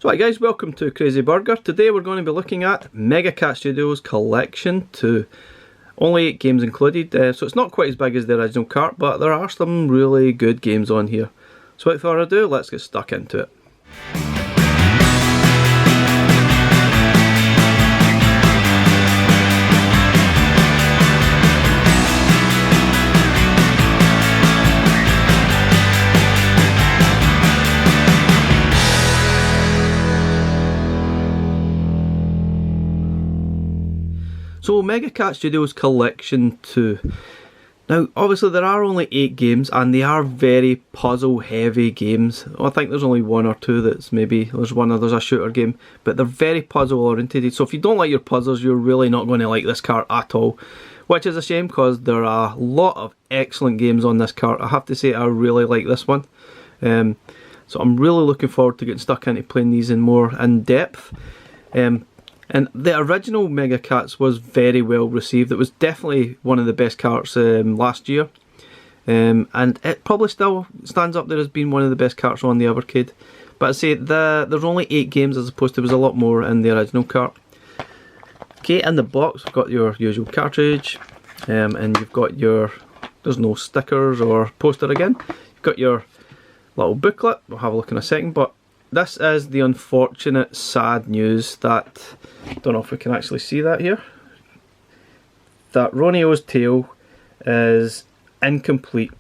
So right guys, welcome to Crazy Burger. Today we're going to be looking at Mega Cat Studios Collection 2. Only 8 games included, so it's not quite as big as the original cart, but there are some really good games on here. So without further ado, let's get stuck into it. So Mega Cat Studios Collection 2. Now obviously there are only 8 games and they are very puzzle heavy games. I think there's only 1 or 2 that's maybe, there's a shooter game, but they're very puzzle oriented. So if you don't like your puzzles, you're really not going to like this cart at all. Which is a shame because there are a lot of excellent games on this cart. I have to say I really like this one. So I'm really looking forward to getting stuck into playing these in more in depth. And the original Mega Cats was very well received. It was definitely one of the best carts last year. And it probably still stands up there as being one of the best carts on the Evercade. But I say, there's only 8 games as opposed to there was a lot more in the original cart. Okay, in the box we've got your usual cartridge. And you've got your, there's no stickers or poster again. You've got your little booklet, we'll have a look in a second. But this is the unfortunate, sad news that, don't know if we can actually see that here, that Ronos Tale is incomplete.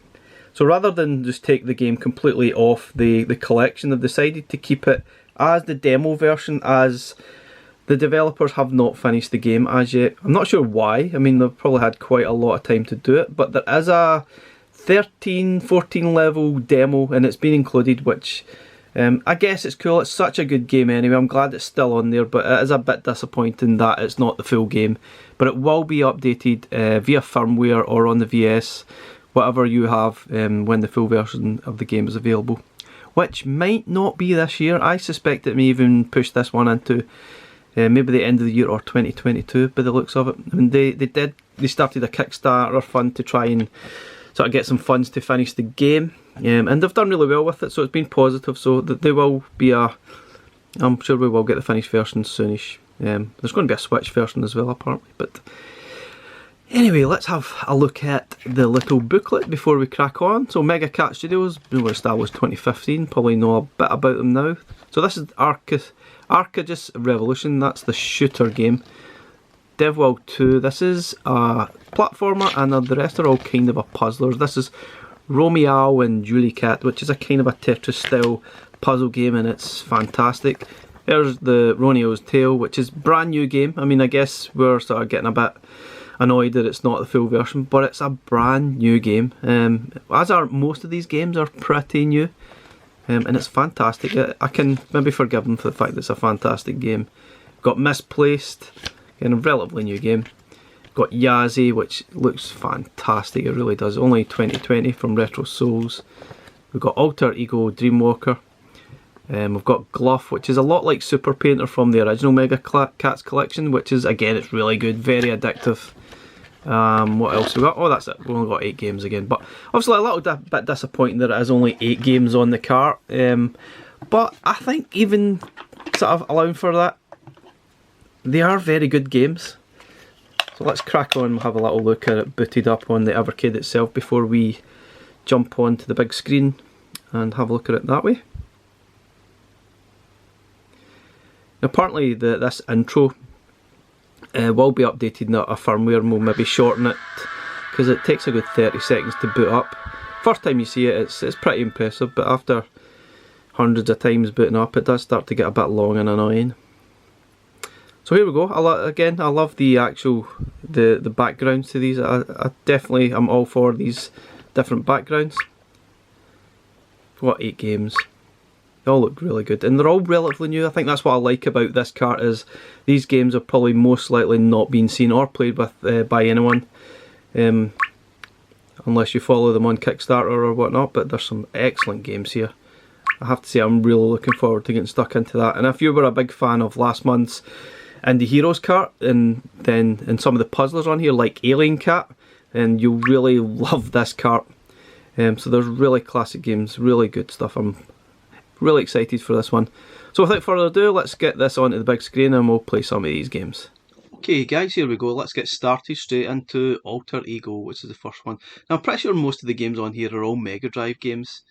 So rather than just take the game completely off the collection, they've decided to keep it as the demo version, as the developers have not finished the game as yet. I'm not sure why. I mean, they've probably had quite a lot of time to do it, but there is a 14 level demo and it's been included, which I guess it's cool. It's such a good game anyway. I'm glad it's still on there, but it is a bit disappointing that it's not the full game. But it will be updated via firmware or on the VS, whatever you have, when the full version of the game is available. Which might not be this year. I suspect it may even push this one into maybe the end of the year or 2022 by the looks of it. I mean, they started a Kickstarter fund to try and sort of get some funds to finish the game. And they've done really well with it, so it's been positive. So that they will be I'm sure we will get the finished version soonish. There's going to be a Switch version as well apparently. But anyway, let's have a look at the little booklet before we crack on. So Mega Cat Studios, they were established 2015, probably know a bit about them now. So this is Arcadis Revolution, that's the shooter game. DevWorld 2, this is a platformer, and the rest are all kind of a puzzlers. This is Romeo and Juliet, which is a kind of a Tetris style puzzle game, and it's fantastic. There's the Ronos Tale, which is a brand new game. I mean, I guess we're sort of getting a bit annoyed that it's not the full version, but it's a brand new game. As are most of these games are pretty new, and it's fantastic. I can maybe forgive them for the fact that it's a fantastic game. Got Misplaced, again a relatively new game. Got Yazi, which looks fantastic, it really does. Only 2020 from Retro Souls. We've got Alter Ego Dreamwalker. We've got Gluff, which is a lot like Super Painter from the original Mega Cats collection, which is, again, it's really good, very addictive. What else we got? Oh, that's it. We've only got 8 games again. But obviously a little bit disappointing that it is only 8 games on the cart. But I think even sort of allowing for that, they are very good games. So let's crack on and have a little look at it booted up on the Evercade itself before we jump onto the big screen and have a look at it that way. Now apparently this intro will be updated in a firmware, and we'll maybe shorten it because it takes a good 30 seconds to boot up. First time you see it, it's pretty impressive, but after hundreds of times booting up it does start to get a bit long and annoying. So here we go. Again, I love the actual the backgrounds to these. I definitely am all for these different backgrounds. What 8 games? They all look really good, and they're all relatively new. I think that's what I like about this cart, is these games have probably most likely not been seen or played with by anyone, unless you follow them on Kickstarter or whatnot. But there's some excellent games here. I have to say I'm really looking forward to getting stuck into that. And if you were a big fan of last month's Indie Heroes cart, and some of the puzzlers on here like Alien Cat, and you'll really love this cart. So there's really classic games, really good stuff. I'm really excited for this one. So So without further ado, let's get this onto the big screen and we'll play some of these games. Okay guys, here we go. Let's get started straight into Alter Ego, which is the first one. Now I'm pretty sure most of the games on here are all Mega Drive games,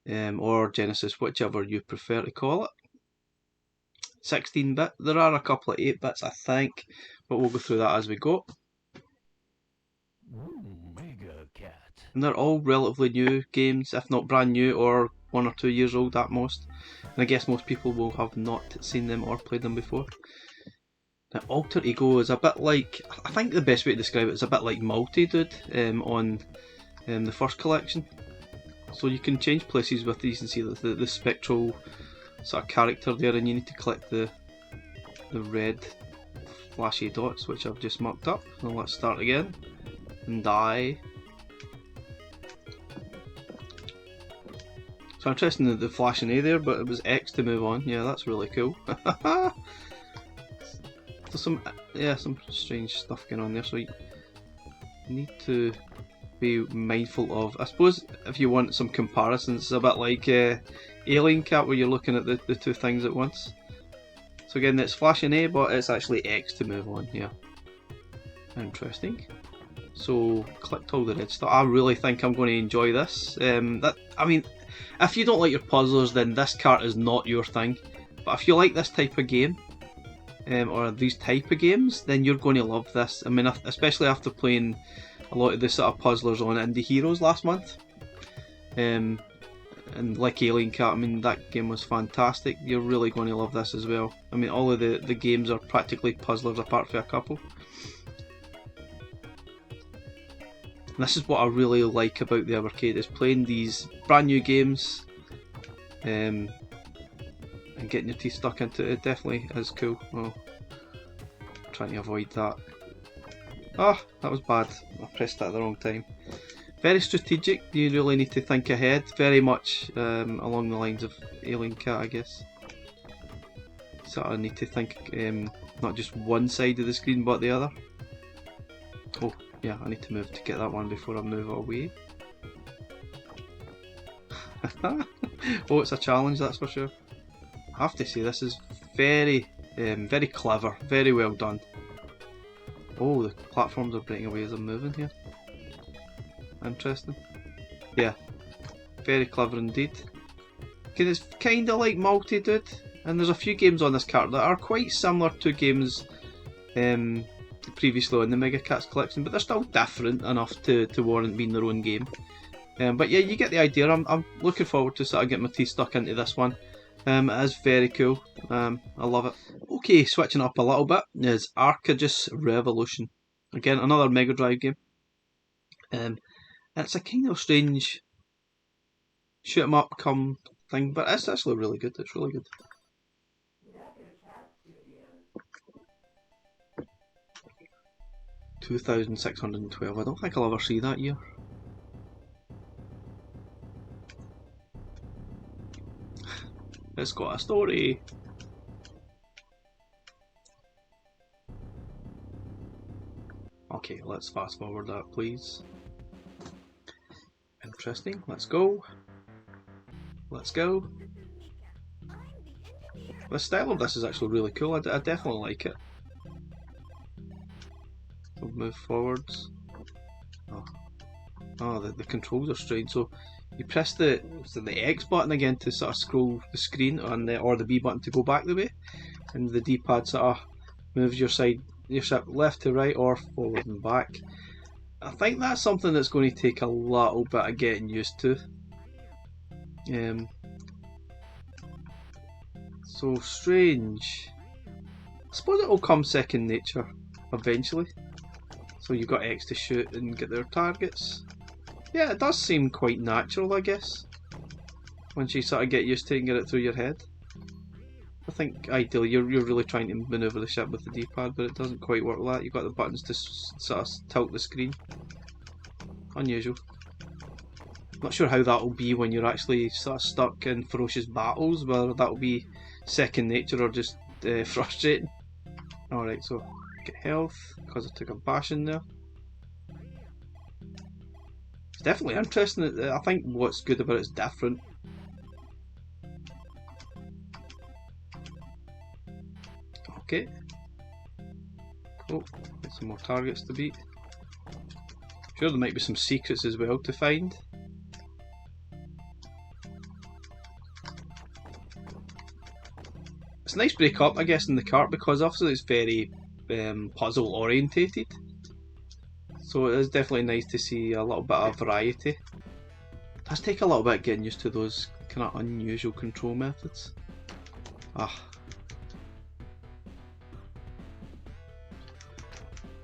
or Genesis, whichever you prefer to call it. 16-bit. There are a couple of 8-bits, I think, but we'll go through that as we go. And they're all relatively new games, if not brand new, or 1 or 2 years old at most. And I guess most people will have not seen them or played them before. Now, Alter Ego is a bit like, I think the best way to describe it is a bit like Multi-Dude on the first collection. So you can change places with these and see the spectral sort of character there, and you need to click the red flashy dots, which I've just mucked up. So let's start again and die. So interesting that the flashing A there, but it was X to move on. Yeah, that's really cool. There's some strange stuff going on there, so you need to be mindful of. I suppose if you want some comparisons, it's a bit like Alien Cat, where you're looking at the two things at once. So again, it's flashing A, but it's actually X to move on. Yeah, interesting. So clicked all the red stuff. I really think I'm going to enjoy this. I mean, if you don't like your puzzlers, then this cart is not your thing. But if you like this type of game, or these type of games, then you're going to love this. I mean, especially after playing a lot of the sort of puzzlers on Indie Heroes last month. And like Alien Cat, I mean, that game was fantastic. You're really going to love this as well. I mean, all of the games are practically puzzlers apart from a couple. And this is what I really like about the Evercade, is playing these brand new games and getting your teeth stuck into it. It definitely is cool. Oh, I'm trying to avoid that. Ah, that was bad. I pressed that at the wrong time. Very strategic. You really need to think ahead. Very much along the lines of Alien Cat, I guess. So I need to think not just one side of the screen but the other. Oh, yeah, I need to move to get that one before I move it away. Oh, it's a challenge, that's for sure. I have to say, this is very clever, very well done. Oh, the platforms are breaking away as I'm moving here. Interesting. Yeah, very clever indeed. Because it's kind of like Multi-Dude, and there's a few games on this cart that are quite similar to games previously in the Mega Cats collection, but they're still different enough to warrant being their own game. But yeah, you get the idea. I'm looking forward to sort of getting my teeth stuck into this one. It is very cool. I love it. Okay, switching up a little bit is Arcadis Revolution. Again, another Mega Drive game. It's a kind of strange shoot 'em up come thing, but it's actually really good. It's really good. $2,612. I don't think I'll ever see that year. It's got a story. Okay, let's fast forward that, please. Interesting. Let's go. Let's go. The style of this is actually really cool. I definitely like it. We'll move forwards. Oh, the controls are strange. So you press the X button again to sort of scroll the screen, or the B button to go back the way, and the D-pad sort of moves your ship left to right or forward and back. I think that's something that's going to take a little bit of getting used to. So strange. I suppose it will come second nature eventually. So you've got X to shoot and get their targets. Yeah, it does seem quite natural, I guess, once you sort of get used to it and get it through your head. I think ideally you're really trying to manoeuvre the ship with the D-pad, but it doesn't quite work like that. You've got the buttons to sort of tilt the screen. Unusual. Not sure how that will be when you're actually sort of stuck in ferocious battles, whether that will be second nature or just frustrating. Alright, so get health, because I took a bash in there. It's definitely interesting. I think what's good about it is different. Okay. Oh, got some more targets to beat. Sure, there might be some secrets as well to find. It's a nice break up, I guess, in the cart because obviously it's very puzzle orientated. So it is definitely nice to see a little bit of variety. It does take a little bit getting used to those kind of unusual control methods. Ah.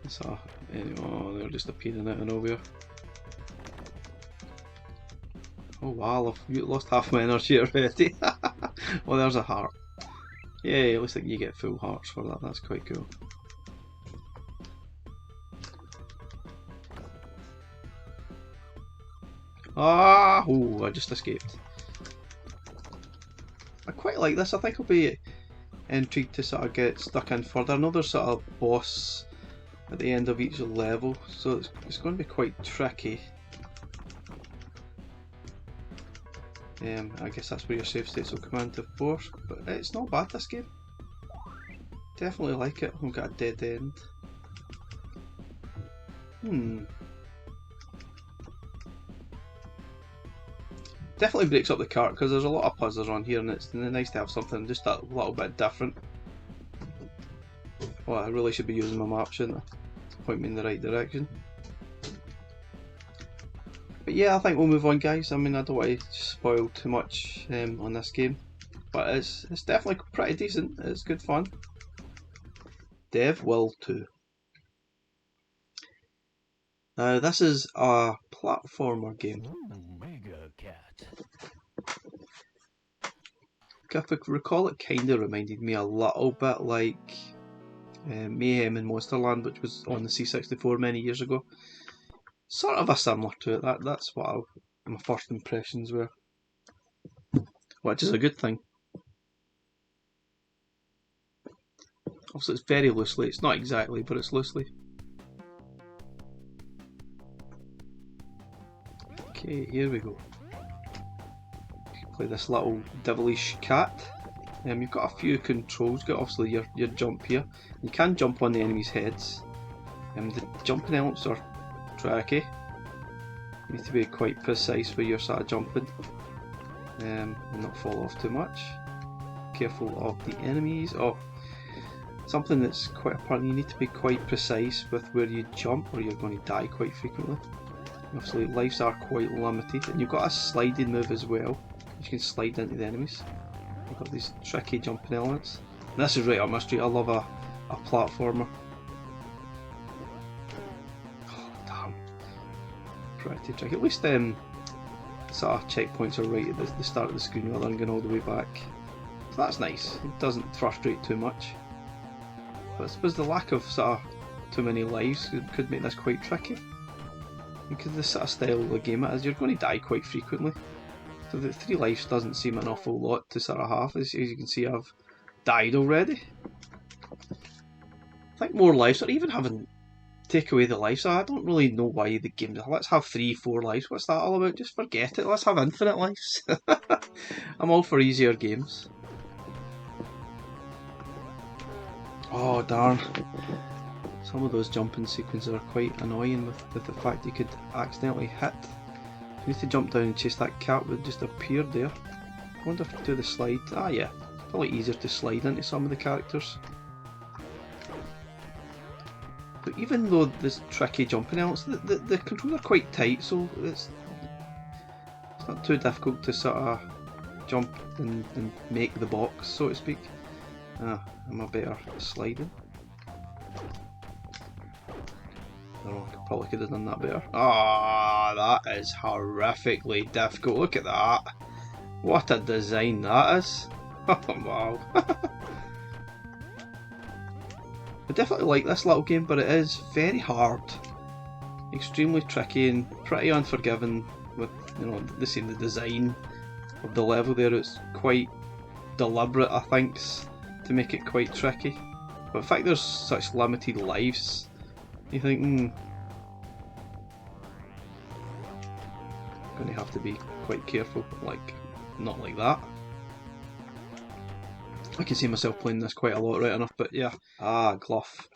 So, anyway, they're just appearing out of nowhere. Oh wow, I've lost half my energy already. Well, there's a heart. Yay, it looks like you get full hearts for that, that's quite cool. Ah! Oh, I just escaped. I quite like this, I think I'll be intrigued to sort of get stuck in further. I know there's sort of boss at the end of each level, so it's going to be quite tricky. I guess that's where your save states will come into force, but it's not bad this game. Definitely like it. I've got a dead end. Definitely breaks up the cart because there's a lot of puzzles on here and it's nice to have something just a little bit different. Well, I really should be using my map, shouldn't I? To point me in the right direction. But yeah, I think we'll move on, guys. I mean, I don't want to spoil too much on this game, but it's definitely pretty decent. It's good fun. Dev will too. Now, this is a platformer game. If I recall, it kind of reminded me a little bit like Mayhem in Monsterland, which was on the C64 many years ago. Sort of a similar to it. That's what my first impressions were, which is a good thing. Obviously, it's very loosely. It's not exactly, but it's loosely. Okay, here we go. Play this little devilish cat. You've got a few controls. You've got obviously your jump here. You can jump on the enemies' heads. The jumping elements are tricky. You need to be quite precise where you're sort of jumping and not fall off too much. Careful of the enemies. Oh, something that's quite apparent, you need to be quite precise with where you jump or you're going to die quite frequently. Obviously lives are quite limited, and you've got a sliding move as well. You can slide into the enemies. You've got these tricky jumping elements. And this is right up my street. I love a platformer. Oh damn. Pretty tricky. At least sort of checkpoints are right at the start of the screen rather than going all the way back. So that's nice. It doesn't frustrate too much. But I suppose the lack of sort of too many lives could make this quite tricky. Because the sort of style of the game it is, you're going to die quite frequently. So the 3 lives doesn't seem an awful lot to sort of have. As you can see, I've died already. I think more lives, or even having take away the lives, I don't really know why the game, let's have 3, 4 lives, what's that all about? Just forget it, let's have infinite lives. I'm all for easier games. Oh darn. Some of those jumping sequences are quite annoying with the fact you could accidentally hit. You need to jump down and chase that cat that just appeared there. I wonder if I do the slide. Ah yeah, it's probably easier to slide into some of the characters. But even though there's tricky jumping elements, the controls are quite tight, so it's not too difficult to sort of jump and make the box, so to speak. Ah, I'm a better sliding. Oh, I probably could have done that better. Ah, that is horrifically difficult. Look at that. What a design that is. Oh, wow. I definitely like this little game, but it is very hard. Extremely tricky and pretty unforgiving with, you know, the design of the level there. It's quite deliberate, I think, to make it quite tricky. But the fact there's such limited lives, you think, going to have to be quite careful, like, not like that. I can see myself playing this quite a lot, right enough, but yeah. Ah, Gluff.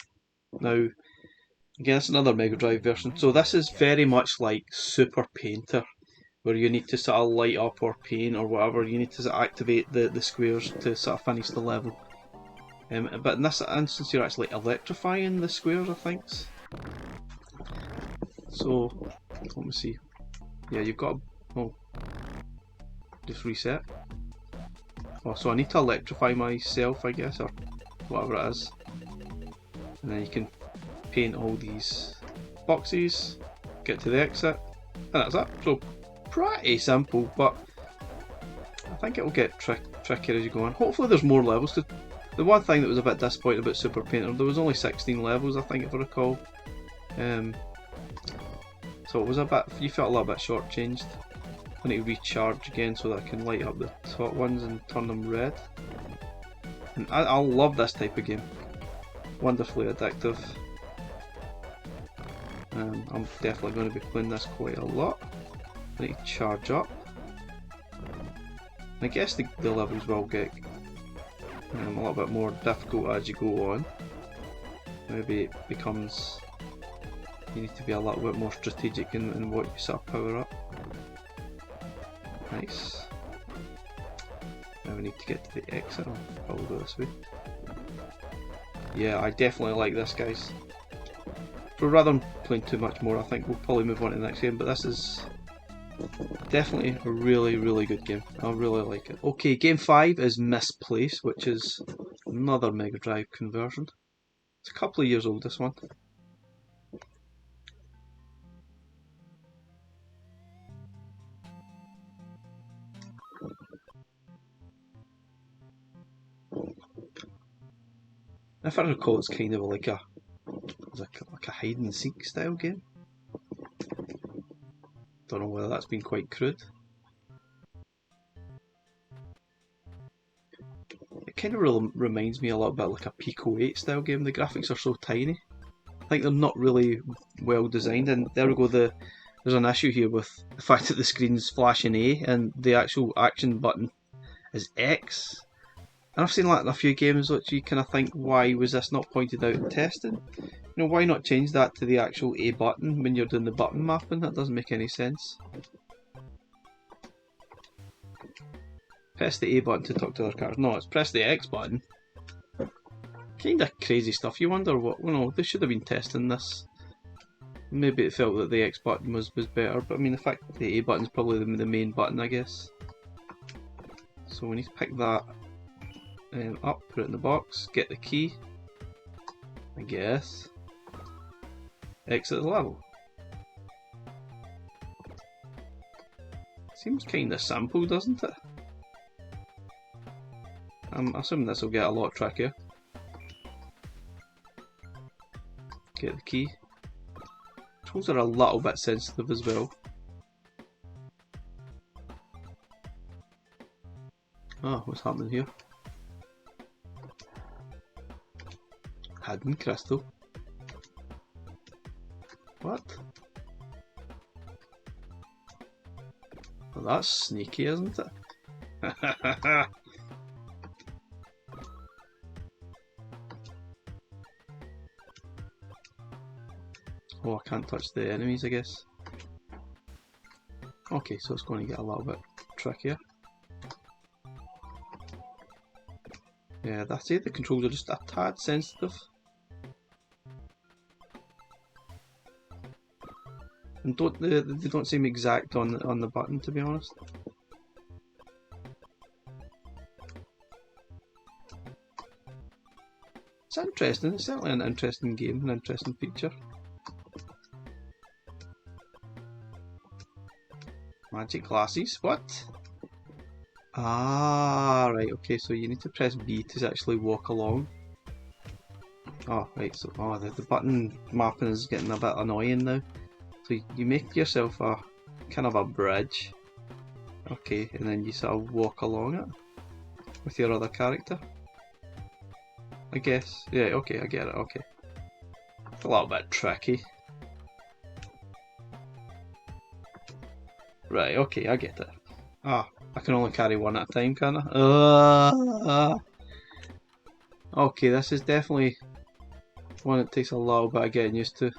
Now, again, it's another Mega Drive version. So this is very much like Super Painter, where you need to sort of light up or paint or whatever. You need to sort of activate the squares to sort of finish the level. But in this instance, you're actually electrifying the squares, I think. So, let me see. Yeah, you've got. Oh, just reset. Oh, so I need to electrify myself, I guess, or whatever it is. And then you can paint all these boxes, get to the exit, and that's it. So, pretty simple, but I think it will get trickier as you go on. Hopefully there's more levels, because the one thing that was a bit disappointing about Super Painter, there was only 16 levels, I think, if I recall. So it was a bit, you felt a little bit shortchanged. I need to recharge again so that I can light up the top ones and turn them red. And I love this type of game. Wonderfully addictive. I'm definitely going to be playing this quite a lot. I need to charge up. I guess the levels will get a little bit more difficult as you go on. Maybe it becomes, you need to be a little bit more strategic in what you sort of power up. Nice. Now we need to get to the exit. I'll go this way. Yeah, I definitely like this, guys. But rather than playing too much more, I think we'll probably move on to the next game. But this is definitely a really, really good game. I really like it. Okay, game 5 is Misplaced, which is another Mega Drive conversion. It's a couple of years old, this one. If I recall, it's kind of like a hide and seek style game. Don't know whether that's been quite crude. It kind of reminds me a little bit like a Pico 8 style game. The graphics are so tiny. I think they're not really well designed, and there we go. There's an issue here with the fact that the screen's flashing A and the actual action button is X. And I've seen that in a few games which you kind of think, why was this not pointed out in testing? You know, why not change that to the actual A button when you're doing the button mapping? That doesn't make any sense. Press the A button to talk to other characters. No, it's press the X button. Kind of crazy stuff. You wonder what, you know, they should have been testing this. Maybe it felt that the X button was better, but I mean the fact that the A button's probably the main button, I guess. So we need to pick that up, put it in the box, get the key, I guess, exit the level. Seems kinda simple, doesn't it? I'm assuming this will get a lot trickier. Get the key. Controls are a little bit sensitive as well. Oh, what's happening here? Hidden crystal. What? Well, that's sneaky, isn't it? Oh, I can't touch the enemies, I guess. Okay, so it's going to get a little bit trickier. Yeah, that's it. The controls are just a tad sensitive. And they don't seem exact on the button, to be honest. It's interesting. It's certainly an interesting game, an interesting feature. Magic glasses. What? Ah, right. Okay, so you need to press B to actually walk along. Oh, right. So, the button mapping is getting a bit annoying now. So you make yourself a kind of a bridge, okay, and then you sort of walk along it with your other character, I guess. Yeah, okay, I get it, okay. It's a little bit tricky. Right, okay, I get it. Ah, I can only carry one at a time, can I? Okay, this is definitely one that takes a little bit of getting used to.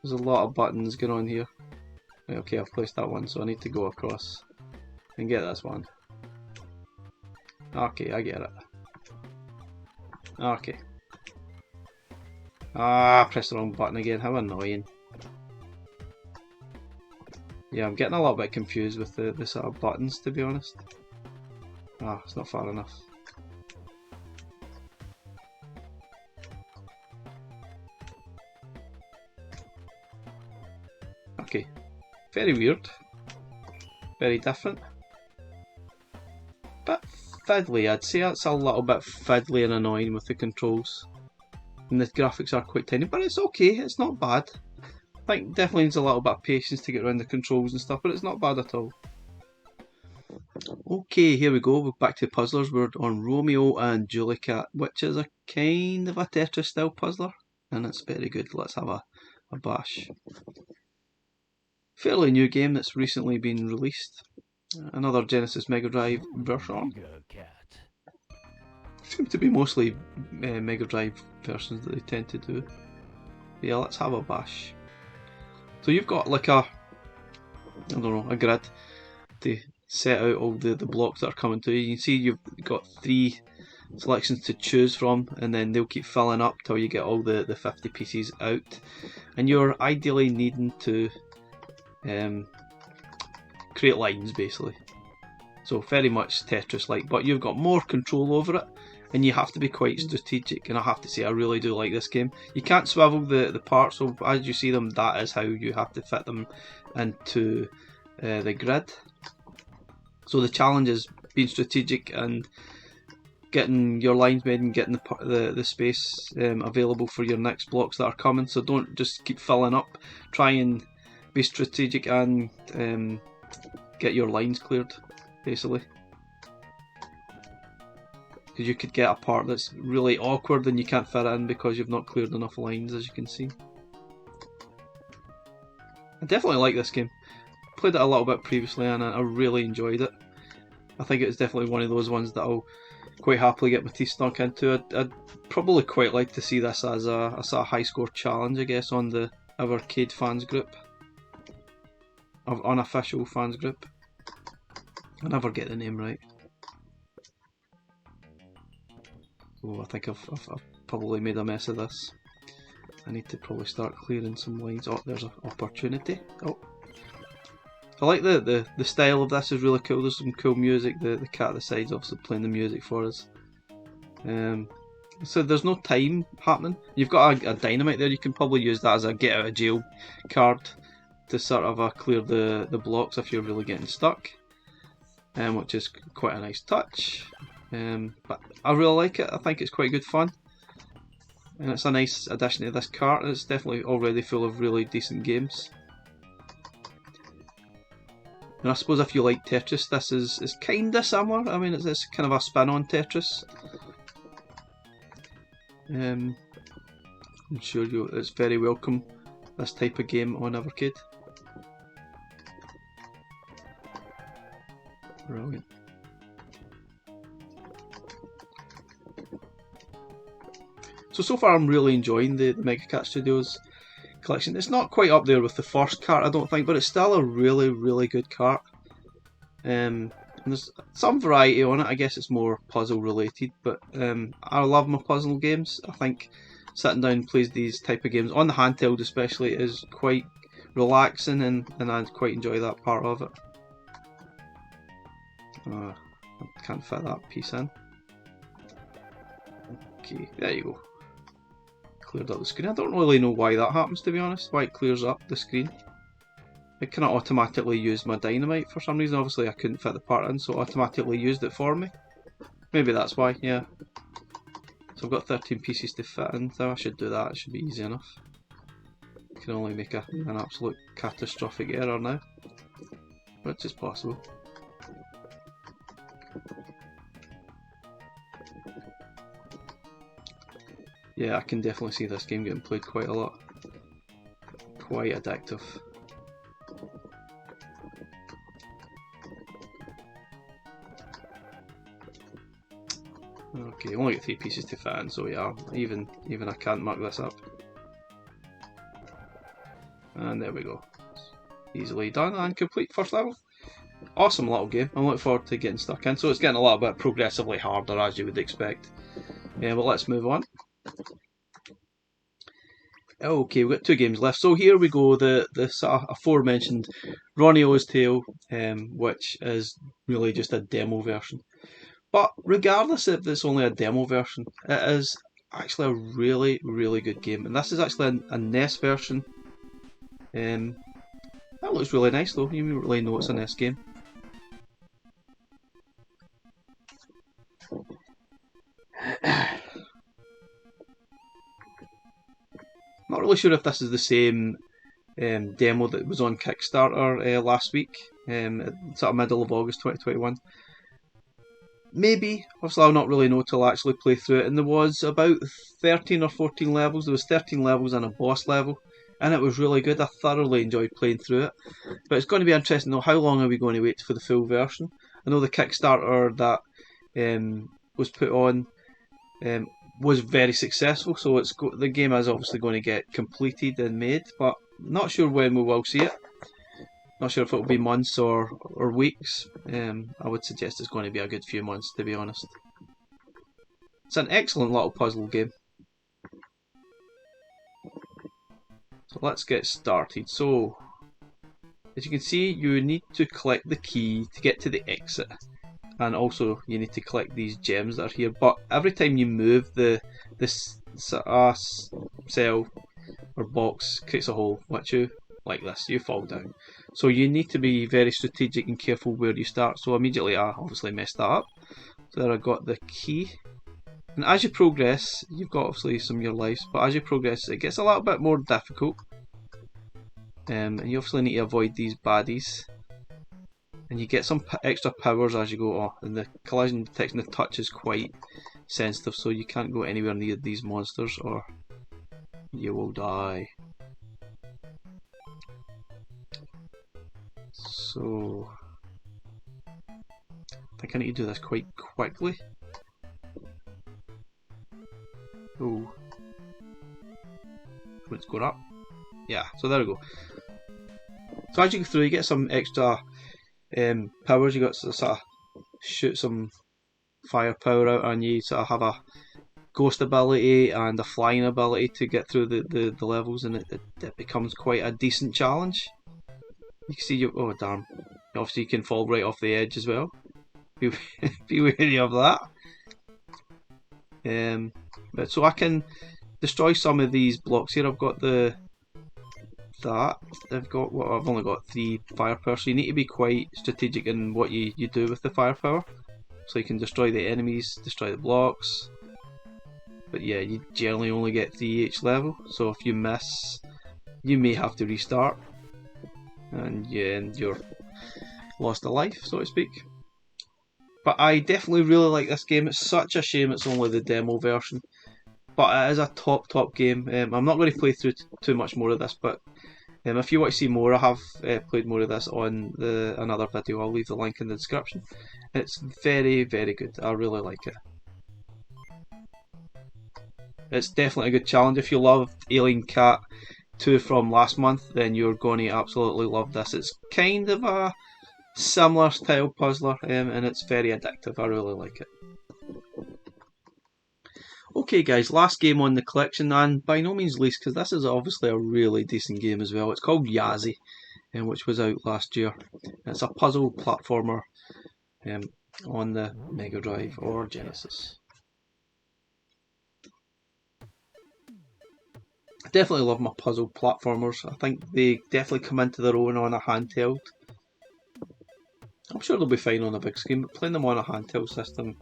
There's a lot of buttons going on here. Right, okay, I've placed that one, so I need to go across and get this one. Okay, I get it. Okay. Ah, I pressed the wrong button again, how annoying. Yeah, I'm getting a little bit confused with the sort of buttons, to be honest. Ah, it's not far enough. Okay, very weird. Very different. Bit fiddly, I'd say it's a little bit fiddly and annoying with the controls. And the graphics are quite tiny, but it's okay, it's not bad. I think definitely needs a little bit of patience to get around the controls and stuff, but it's not bad at all. Okay, here we go, we're back to puzzlers. We're on Romeo and Juliet, which is a kind of a Tetris style puzzler, and it's very good. Let's have a bash. Fairly new game that's recently been released. Another Genesis Mega Drive version. Seems to be mostly Mega Drive versions that they tend to do. But yeah, let's have a bash. So you've got like a, I don't know, a grid to set out all the blocks that are coming to you. You can see you've got 3 selections to choose from, and then they'll keep filling up till you get all the 50 pieces out. And you're ideally needing to create lines basically. So very much Tetris-like, but you've got more control over it, and you have to be quite strategic. And I have to say, I really do like this game. You can't swivel the parts, so as you see them, that is how you have to fit them into the grid. So the challenge is being strategic and getting your lines made and getting the space available for your next blocks that are coming. So don't just keep filling up. Try and be strategic and get your lines cleared, basically. Because you could get a part that's really awkward and you can't fit it in because you've not cleared enough lines, as you can see. I definitely like this game. Played it a little bit previously and I really enjoyed it. I think it's definitely one of those ones that I'll quite happily get my teeth stunk into. I'd probably quite like to see this as a sort of high score challenge, I guess, on the Evercade fans group. Of unofficial fans group. I never get the name right. Oh, I think I've probably made a mess of this. I need to probably start clearing some lines. Oh, there's an opportunity. Oh, I like the style of this is really cool. There's some cool music. The cat at the side's obviously playing the music for us. So there's no time happening. You've got a dynamite there. You can probably use that as a get out of jail card to sort of clear the blocks if you're really getting stuck. Which is quite a nice touch. But I really like it. I think it's quite good fun. And it's a nice addition to this cart. It's definitely already full of really decent games. And I suppose if you like Tetris, this is kinda similar. I mean, it's kind of a spin on Tetris. I'm sure it's very welcome, this type of game on Evercade. Brilliant. So far I'm really enjoying the Mega Cat Studios collection. It's not quite up there with the first cart, I don't think, but it's still a really good cart. And there's some variety on it. I guess it's more puzzle related, but I love my puzzle games. I think sitting down and playing these type of games on the handheld especially is quite relaxing, and I quite enjoy that part of it. I can't fit that piece in. Okay, there you go. Cleared up the screen. I don't really know why that happens, to be honest, why it clears up the screen. It kind of automatically used my dynamite for some reason. Obviously I couldn't fit the part in, so it automatically used it for me. Maybe that's why, yeah. So I've got 13 pieces to fit in, so I should do that. It should be easy enough. I can only make an absolute catastrophic error now, which is possible. Yeah, I can definitely see this game getting played quite a lot. Quite addictive. Okay, only got 3 pieces to fit in, so yeah, even I can't mark this up. And there we go. Easily done and complete first level. Awesome little game. I'm looking forward to getting stuck in. So it's getting a little bit progressively harder, as you would expect. Yeah, but let's move on. Okay, we've got 2 games left. So here we go, the aforementioned Ronos Tale, which is really just a demo version. But regardless if it's only a demo version, it is actually a really, really good game. And this is actually a NES version. That looks really nice though, you really know it's a NES game. Not really sure if this is the same demo that was on Kickstarter last week, sort of middle of August 2021. Maybe, obviously I'll not really know till I actually play through it, and there was about 13 or 14 levels, there was 13 levels and a boss level, and it was really good. I thoroughly enjoyed playing through it, but it's going to be interesting to know how long are we going to wait for the full version. I know the Kickstarter that was put on was very successful, so the game is obviously going to get completed and made, but not sure when we will see it. Not sure if it'll be months or weeks. I would suggest it's going to be a good few months, to be honest. It's an excellent little puzzle game. So let's get started. So, as you can see, you need to collect the key to get to the exit. And also, you need to collect these gems that are here. But every time you move, this cell or box creates a hole, which you, like this, you fall down. So you need to be very strategic and careful where you start. So immediately I obviously messed that up. So there I got the key. And as you progress, you've got obviously some of your lives, but as you progress it gets a little bit more difficult. And you obviously need to avoid these baddies. And you get some extra powers as you go on. And the collision detection of touch is quite sensitive, so you can't go anywhere near these monsters or you will die. So I think I need to do this quite quickly. Oh, it's going up. Yeah, so there we go. So as you go through, you get some extra powers. You got to sort of shoot some firepower out, and you sort of have a ghost ability and a flying ability to get through the levels, and it becomes quite a decent challenge. You can see oh damn, obviously you can fall right off the edge as well. Be wary of that. But so I can destroy some of these blocks here. I've got I've only got 3 firepower, so you need to be quite strategic in what you do with the firepower. So you can destroy the enemies, destroy the blocks. But yeah, you generally only get 3 each level, so if you miss, you may have to restart. And yeah, and you're lost a life, so to speak. But I definitely really like this game. It's such a shame it's only the demo version, but it is a top game. I'm not going to play through too much more of this, but if you want to see more, I have played more of this on another video. I'll leave the link in the description. It's very, very good. I really like it. It's definitely a good challenge. If you loved Alien Cat 2 from last month, then you're going to absolutely love this. It's kind of a similar style puzzler, and it's very addictive. I really like it. Okay guys, last game on the collection, and by no means least, because this is obviously a really decent game as well. It's called Yazi, which was out last year. It's a puzzle platformer on the Mega Drive or Genesis. I definitely love my puzzle platformers. I think they definitely come into their own on a handheld. I'm sure they'll be fine on a big screen, but playing them on a handheld system,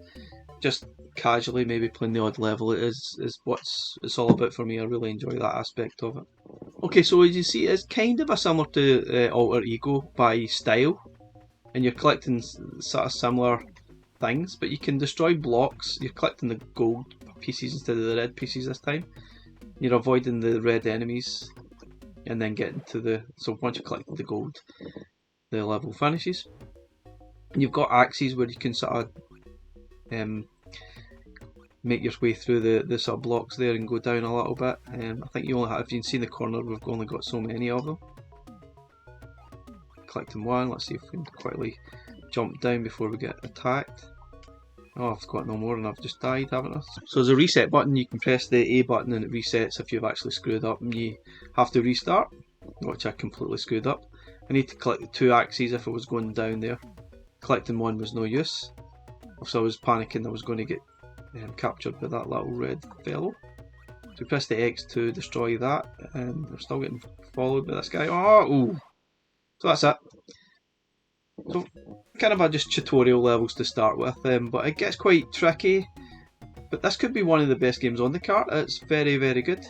just casually maybe playing the odd level, is what it's all about for me. I really enjoy that aspect of it. Okay, so as you see, it's kind of a similar to Alter Ego by style, and you're collecting sort of similar things, but you can destroy blocks. You're collecting the gold pieces instead of the red pieces this time. You're avoiding the red enemies, and then getting to so once you collect the gold, the level finishes. And you've got axes where you can sort of make your way through the sort of blocks there and go down a little bit. I think you only have, if you can see in the corner, we've only got so many of them. Collecting one, let's see if we can quickly jump down before we get attacked. Oh, I've got no more and I've just died, haven't I? So there's a reset button, you can press the A button and it resets if you've actually screwed up and you have to restart, which I completely screwed up. I need to collect the 2 axes if I was going down there. Collecting one was no use. So I was panicking I was going to get captured by that little red fellow. So we press the X to destroy that, and we're still getting followed by this guy. Oh, ooh. So that's it. So kind of just tutorial levels to start with, but it gets quite tricky. But this could be one of the best games on the cart. It's very, very good.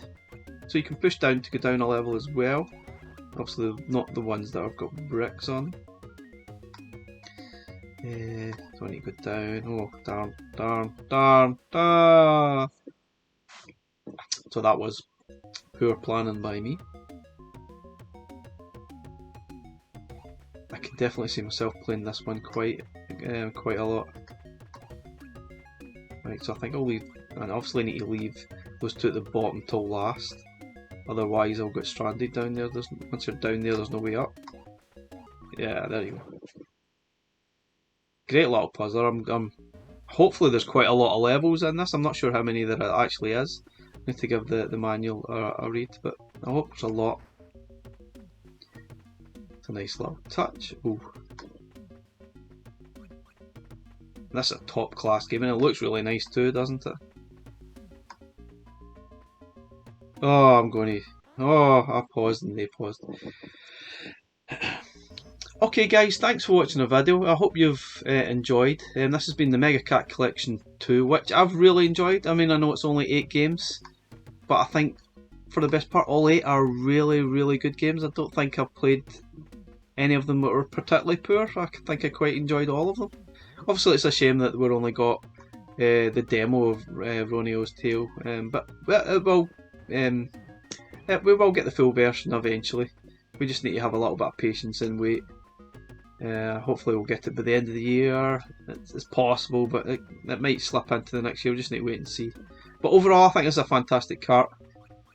So you can push down to go down a level as well. Obviously not the ones that have got bricks on. So I need to go down. Oh, darn, darn, darn, darn. So that was poor planning by me. I can definitely see myself playing this one quite a lot. Right, so I think I'll leave, and obviously I need to leave those 2 at the bottom till last. Otherwise I'll get stranded down there. Once you're down there, there's no way up. Yeah, there you go. Great little puzzler. Hopefully there's quite a lot of levels in this. I'm not sure how many there actually is. I need to give the manual a read, but I hope there's a lot. It's a nice little touch. Ooh. This is a top class game and it looks really nice too, doesn't it? Oh, I'm going to... Oh, I paused and they paused. Okay guys, thanks for watching the video. I hope you've enjoyed. This has been the Mega Cat Collection 2, which I've really enjoyed. I mean, I know it's only 8 games, but I think for the best part, all 8 are really, really good games. I don't think I've played any of them that were particularly poor. I think I quite enjoyed all of them. Obviously, it's a shame that we've only got the demo of Ronos Tale, but we will get the full version eventually. We just need to have a little bit of patience and wait. Hopefully we'll get it by the end of the year. It's possible, but it might slip into the next year. We just need to wait and see. But overall, I think it's a fantastic cart.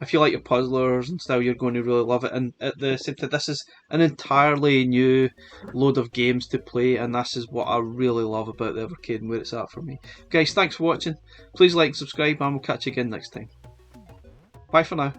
If you like your puzzlers and style, you're going to really love it. And at the same time, this is an entirely new load of games to play, and this is what I really love about the Evercade and where it's at for me. Guys, thanks for watching. Please like and subscribe, and we'll catch you again next time. Bye for now.